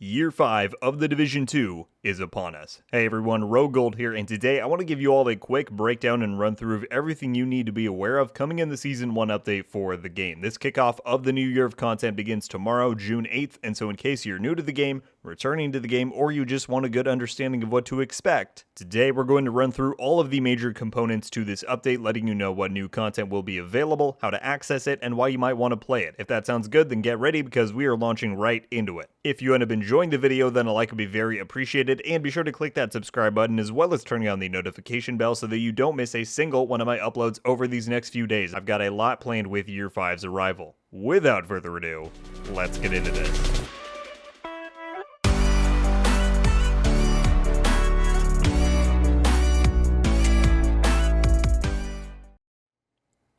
Year 5 of the Division 2 is upon us. Hey everyone, RogueGold here, and today I want to give you all a quick breakdown and run through of everything you need to be aware of coming in the Season 1 update for the game. This kickoff of the new year of content begins tomorrow, June 8th, and so in case you're new to the game, returning to the game, or you just want a good understanding of what to expect, today we're going to run through all of the major components to this update, letting you know what new content will be available, how to access it, and why you might want to play it. If that sounds good, then get ready because we are launching right into it. If you end up enjoying the video, then a like would be very appreciated, and be sure to click that subscribe button as well as turning on the notification bell so that you don't miss a single one of my uploads over these next few days. I've got a lot planned with Year 5's arrival. Without further ado, let's get into this.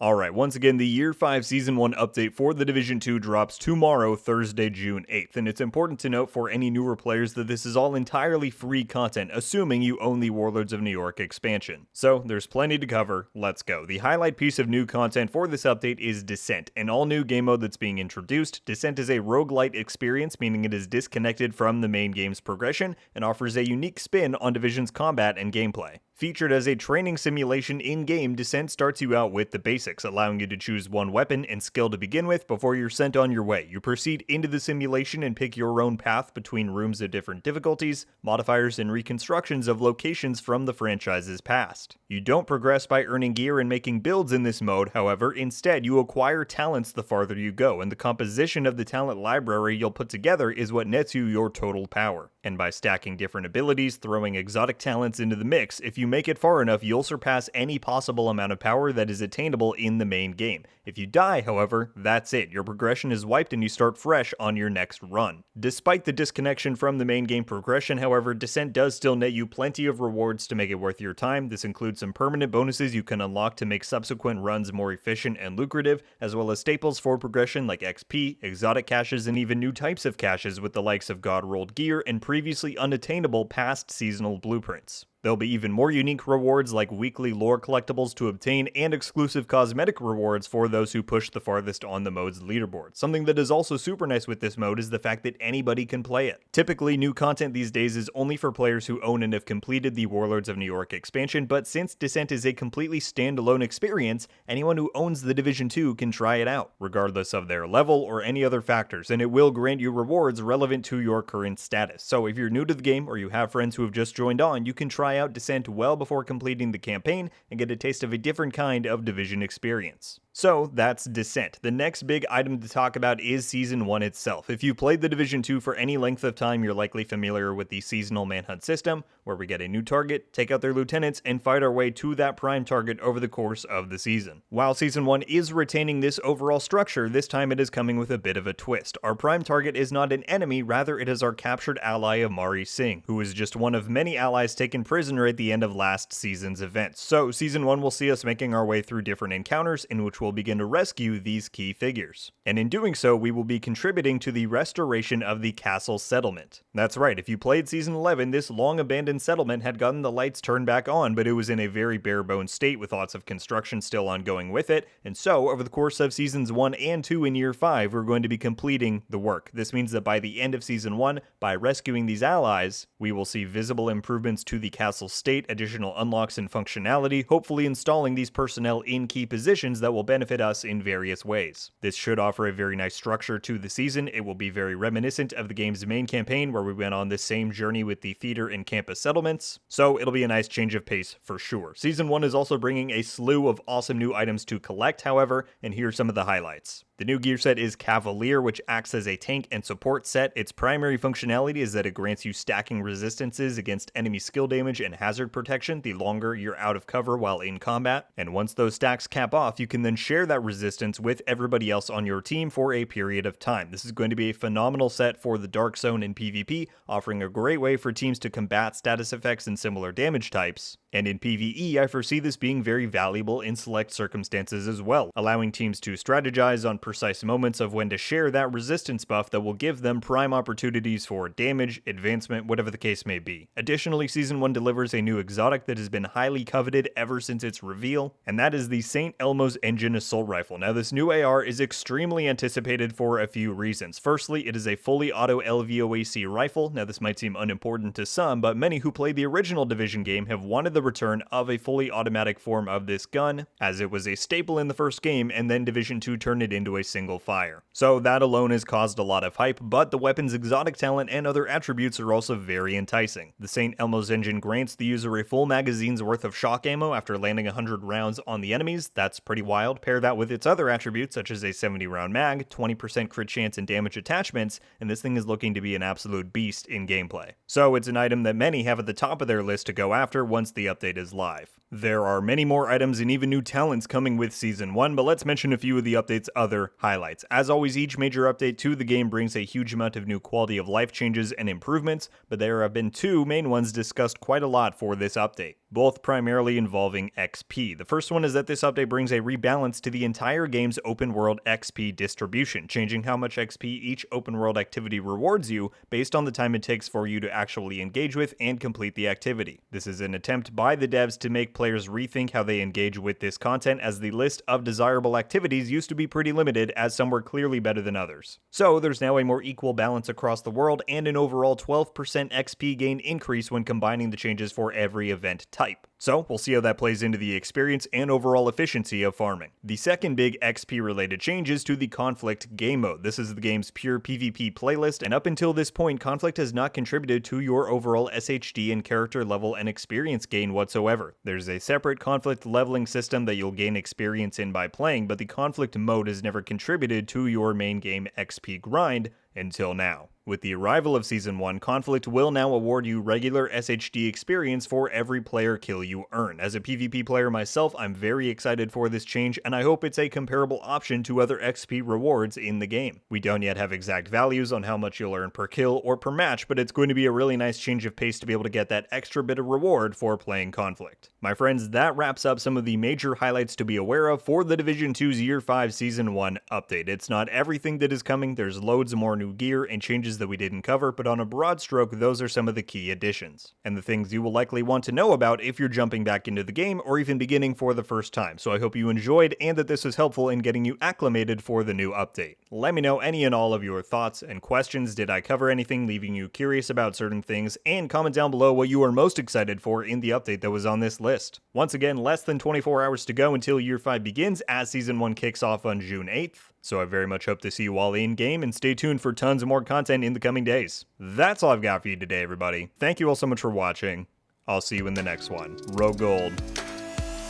Alright, once again, the Year 5 Season 1 update for the Division 2 drops tomorrow, Thursday, June 8th, and it's important to note for any newer players that this is all entirely free content, assuming you own the Warlords of New York expansion. So, there's plenty to cover, let's go. The highlight piece of new content for this update is Descent, an all-new game mode that's being introduced. Descent is a roguelite experience, meaning it is disconnected from the main game's progression, and offers a unique spin on Division's combat and gameplay. Featured as a training simulation in-game, Descent starts you out with the basics, allowing you to choose one weapon and skill to begin with before you're sent on your way. You proceed into the simulation and pick your own path between rooms of different difficulties, modifiers, and reconstructions of locations from the franchise's past. You don't progress by earning gear and making builds in this mode, however, instead you acquire talents the farther you go, and the composition of the talent library you'll put together is what nets you your total power. And by stacking different abilities, throwing exotic talents into the mix, if you make it far enough, you'll surpass any possible amount of power that is attainable in the main game. If you die, however, that's it. Your progression is wiped and you start fresh on your next run. Despite the disconnection from the main game progression, however, Descent does still net you plenty of rewards to make it worth your time. This includes some permanent bonuses you can unlock to make subsequent runs more efficient and lucrative, as well as staples for progression like XP, exotic caches, and even new types of caches with the likes of God-rolled gear and previously unattainable past seasonal blueprints. There'll be even more unique rewards like weekly lore collectibles to obtain and exclusive cosmetic rewards for those who push the farthest on the mode's leaderboard. Something that is also super nice with this mode is the fact that anybody can play it. Typically, new content these days is only for players who own and have completed the Warlords of New York expansion, but since Descent is a completely standalone experience, anyone who owns the Division 2 can try it out, regardless of their level or any other factors, and it will grant you rewards relevant to your current status. So if you're new to the game or you have friends who have just joined on, you can try out Descent well before completing the campaign and get a taste of a different kind of Division experience. So that's Descent. The next big item to talk about is Season 1 itself. If you played the Division 2 for any length of time, you're likely familiar with the seasonal manhunt system, where we get a new target, take out their lieutenants, and fight our way to that prime target over the course of the season. While Season 1 is retaining this overall structure, this time it is coming with a bit of a twist. Our prime target is not an enemy, rather it is our captured ally Amari Singh, who is just one of many allies taken prisoner at the end of last season's events. So Season 1 will see us making our way through different encounters in which we'll begin to rescue these key figures. And in doing so, we will be contributing to the restoration of the castle settlement. That's right, if you played Season 11, this long abandoned settlement had gotten the lights turned back on, but it was in a very bare bones state with lots of construction still ongoing with it, and so over the course of Seasons 1 and 2 in Year 5, we're going to be completing the work. This means that by the end of Season 1, by rescuing these allies, we will see visible improvements to the castle state, additional unlocks and functionality, hopefully installing these personnel in key positions that will benefit us in various ways. This should offer a very nice structure to the season. It will be very reminiscent of the game's main campaign, where we went on this same journey with the theater and campus settlements, so it'll be a nice change of pace for sure. Season 1 is also bringing a slew of awesome new items to collect, however, and here's some of the highlights. The new gear set is Cavalier, which acts as a tank and support set. Its primary functionality is that it grants you stacking resistances against enemy skill damage and hazard protection the longer you're out of cover while in combat, and once those stacks cap off, you can then share that resistance with everybody else on your team for a period of time. This is going to be a phenomenal set for the Dark Zone in PvP, offering a great way for teams to combat status effects and similar damage types. And in PvE, I foresee this being very valuable in select circumstances as well, allowing teams to strategize on precise moments of when to share that resistance buff that will give them prime opportunities for damage, advancement, whatever the case may be. Additionally, Season 1 delivers a new exotic that has been highly coveted ever since its reveal, and that is the St. Elmo's Engine Assault Rifle. Now, this new AR is extremely anticipated for a few reasons. Firstly, it is a fully auto LVOAC rifle. Now, this might seem unimportant to some, but many who played the original Division game have wanted the return of a fully automatic form of this gun, as it was a staple in the first game, and then Division 2 turned it into a single fire. So that alone has caused a lot of hype, but the weapon's exotic talent and other attributes are also very enticing. The St. Elmo's Engine grants the user a full magazine's worth of shock ammo after landing 100 rounds on the enemies. That's pretty wild. Pair that with its other attributes, such as a 70 round mag, 20% crit chance and damage attachments, and this thing is looking to be an absolute beast in gameplay. So it's an item that many have at the top of their list to go after once the update is live. There are many more items and even new talents coming with Season 1, but let's mention a few of the update's other highlights. As always, each major update to the game brings a huge amount of new quality of life changes and improvements, but there have been two main ones discussed quite a lot for this update, both primarily involving XP. The first one is that this update brings a rebalance to the entire game's open world XP distribution, changing how much XP each open world activity rewards you based on the time it takes for you to actually engage with and complete the activity. This is an attempt by the devs to make players rethink how they engage with this content, as the list of desirable activities used to be pretty limited, as some were clearly better than others. So there's now a more equal balance across the world and an overall 12% XP gain increase when combining the changes for every event type. So we'll see how that plays into the experience and overall efficiency of farming. The second big XP related change is to the Conflict game mode. This is the game's pure PvP playlist, and up until this point, Conflict has not contributed to your overall SHD and character level and experience gain whatsoever. There's a separate Conflict leveling system that you'll gain experience in by playing, but the Conflict mode has never contributed to your main game XP grind until now. With the arrival of Season 1, Conflict will now award you regular SHD experience for every player kill you earn. As a PvP player myself, I'm very excited for this change, and I hope it's a comparable option to other XP rewards in the game. We don't yet have exact values on how much you'll earn per kill or per match, but it's going to be a really nice change of pace to be able to get that extra bit of reward for playing Conflict. My friends, that wraps up some of the major highlights to be aware of for the Division 2's Year 5 Season 1 update. It's not everything that is coming. There's loads more new gear and changes that we didn't cover, but on a broad stroke, those are some of the key additions, and the things you will likely want to know about if you're jumping back into the game or even beginning for the first time. So I hope you enjoyed and that this was helpful in getting you acclimated for the new update. Let me know any and all of your thoughts and questions. Did I cover anything leaving you curious about certain things? And comment down below what you are most excited for in the update that was on this list. Once again, less than 24 hours to go until Year 5 begins, as Season 1 kicks off on June 8th. So I very much hope to see you all in-game, and stay tuned for tons more content in the coming days. That's all I've got for you today, everybody. Thank you all so much for watching. I'll see you in the next one. RogueGold.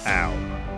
Out.